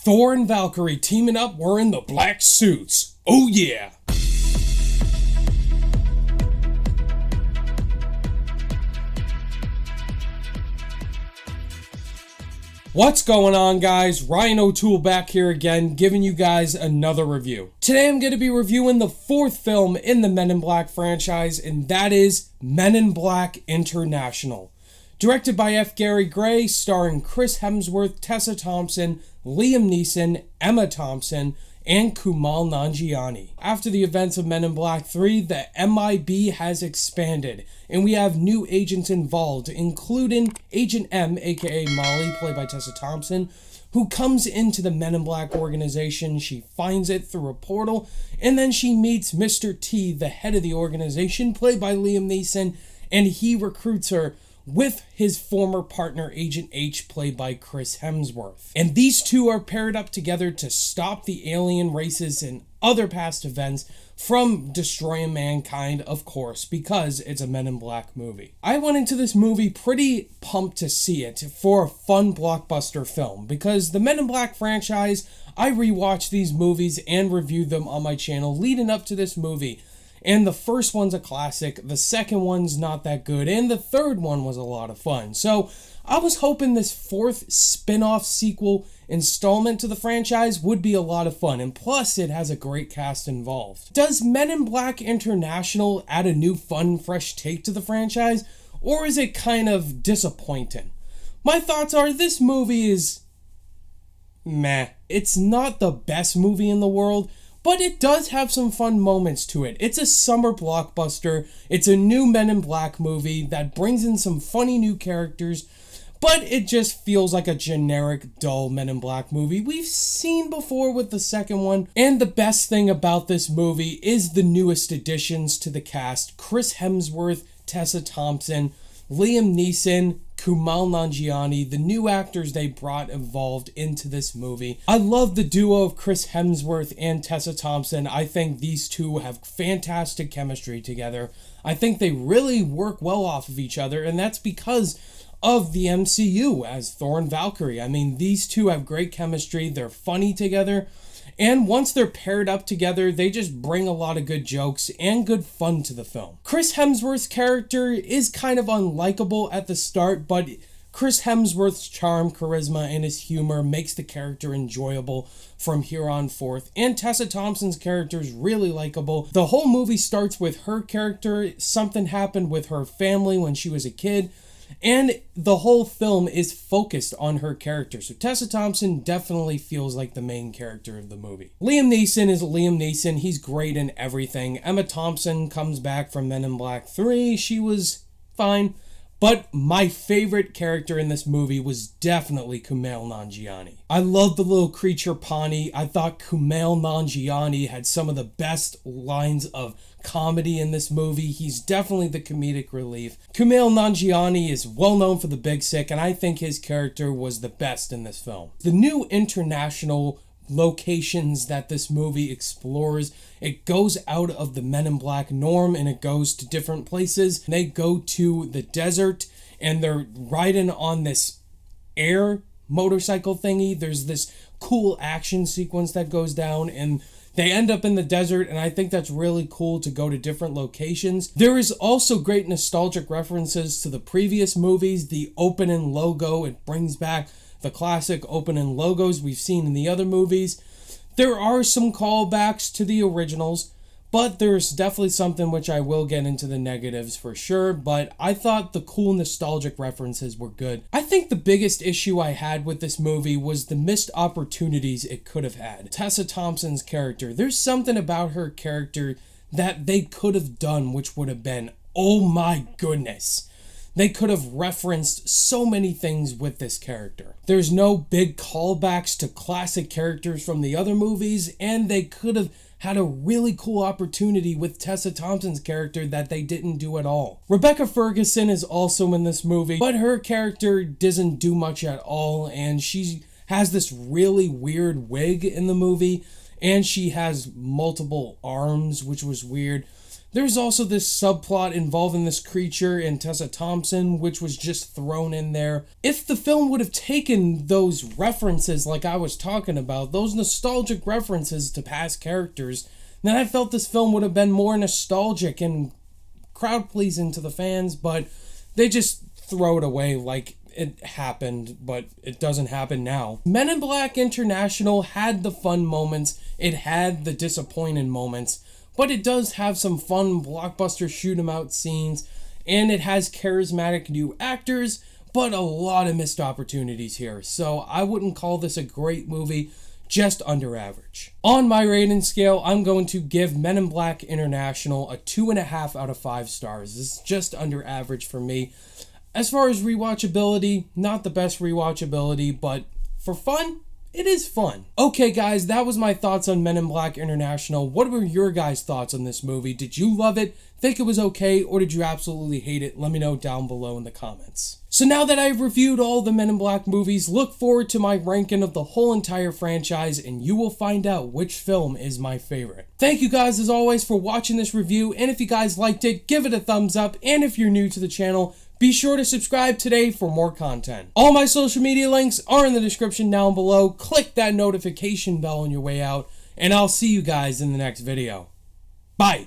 Thor and Valkyrie teaming up wearing the black suits. Oh yeah! What's going on, guys? Ryan O'Toole back here again, giving you guys another review. Today I'm going to be reviewing the fourth film in the Men in Black franchise, and that is Men in Black International. Directed by F. Gary Gray, starring Chris Hemsworth, Tessa Thompson, Liam Neeson, Emma Thompson, and Kumail Nanjiani. After the events of Men in Black 3, the MIB has expanded, and we have new agents involved, including Agent M, aka Molly, played by Tessa Thompson, who comes into the Men in Black organization. She finds it through a portal, and then she meets Mr. T, the head of the organization, played by Liam Neeson, and he recruits her with his former partner, Agent H, played by Chris Hemsworth. And these two are paired up together to stop the alien races and other past events from destroying mankind, of course, because it's a Men in Black movie. I went into this movie pretty pumped to see it for a fun blockbuster film, because the Men in Black franchise, I rewatched these movies and reviewed them on my channel leading up to this movie. And the first one's a classic, the second one's not that good, and the third one was a lot of fun. So I was hoping this fourth spin-off sequel installment to the franchise would be a lot of fun, and plus it has a great cast involved. Does Men in Black International add a new fun, fresh take to the franchise, or is it kind of disappointing? My thoughts are this movie is meh. It's not the best movie in the world, but it does have some fun moments to it. It's a summer blockbuster. It's a new Men in Black movie that brings in some funny new characters, but it just feels like a generic, dull Men in Black movie we've seen before with the second one. And the best thing about this movie is the newest additions to the cast: Chris Hemsworth, Tessa Thompson, Liam Neeson, Kumail Nanjiani, the new actors they brought involved into this movie. I love the duo of Chris Hemsworth and Tessa Thompson. I think these two have fantastic chemistry together. I think they really work well off of each other, and that's because of the MCU as Thor and Valkyrie. I mean, these two have great chemistry. They're funny together. And once they're paired up together, they just bring a lot of good jokes and good fun to the film. Chris Hemsworth's character is kind of unlikable at the start, but Chris Hemsworth's charm, charisma, and his humor makes the character enjoyable from here on forth. And Tessa Thompson's character is really likable. The whole movie starts with her character. Something happened with her family when she was a kid, and the whole film is focused on her character. So Tessa Thompson definitely feels like the main character of the movie. Liam Neeson is Liam Neeson. He's great in everything. Emma Thompson comes back from Men in Black 3. She was fine. But my favorite character in this movie was definitely Kumail Nanjiani. I love the little creature Pawnee. I thought Kumail Nanjiani had some of the best lines of comedy in this movie. He's definitely the comedic relief. Kumail Nanjiani is well known for The Big Sick, and I think his character was the best in this film. The new international locations that this movie explores, it goes out of the Men in Black norm and it goes to different places. They go to the desert and they're riding on this air motorcycle thingy. There's this cool action sequence that goes down and they end up in the desert, and I think that's really cool to go to different locations. There is also great nostalgic references to the previous movies. The opening logo, it brings back the classic opening logos we've seen in the other movies. There are some callbacks to the originals, but there's definitely something which I will get into the negatives for sure, but I thought the cool nostalgic references were good. I think the biggest issue I had with this movie was the missed opportunities it could have had. Tessa Thompson's character, there's something about her character that they could have done which would have been, oh my goodness. They could have referenced so many things with this character. There's no big callbacks to classic characters from the other movies, and they could have had a really cool opportunity with Tessa Thompson's character that they didn't do at all. Rebecca Ferguson is also in this movie, but her character doesn't do much at all, and she has this really weird wig in the movie, and she has multiple arms, which was weird. There's also this subplot involving this creature and Tessa Thompson, which was just thrown in there. If the film would have taken those references like I was talking about, those nostalgic references to past characters, then I felt this film would have been more nostalgic and crowd-pleasing to the fans, but they just throw it away like it happened, but it doesn't happen now. Men in Black International had the fun moments, it had the disappointing moments, but it does have some fun blockbuster shoot 'em out scenes, and it has charismatic new actors, but a lot of missed opportunities here. So I wouldn't call this a great movie, just under average. On my rating scale, I'm going to give Men in Black International a 2.5 out of 5 stars. This is just under average for me. As far as rewatchability, not the best rewatchability, but for fun, it is fun. Okay guys, that was my thoughts on Men in Black International. What were your guys' thoughts on this movie? Did you love it, think it was okay, or did you absolutely hate it? Let me know down below in the comments. So now that I've reviewed all the Men in Black movies, look forward to my ranking of the whole entire franchise, and you will find out which film is my favorite. Thank you guys as always for watching this review, and if you guys liked it, give it a thumbs up, and if you're new to the channel, be sure to subscribe today for more content. All my social media links are in the description down below. Click that notification bell on your way out, and I'll see you guys in the next video. Bye!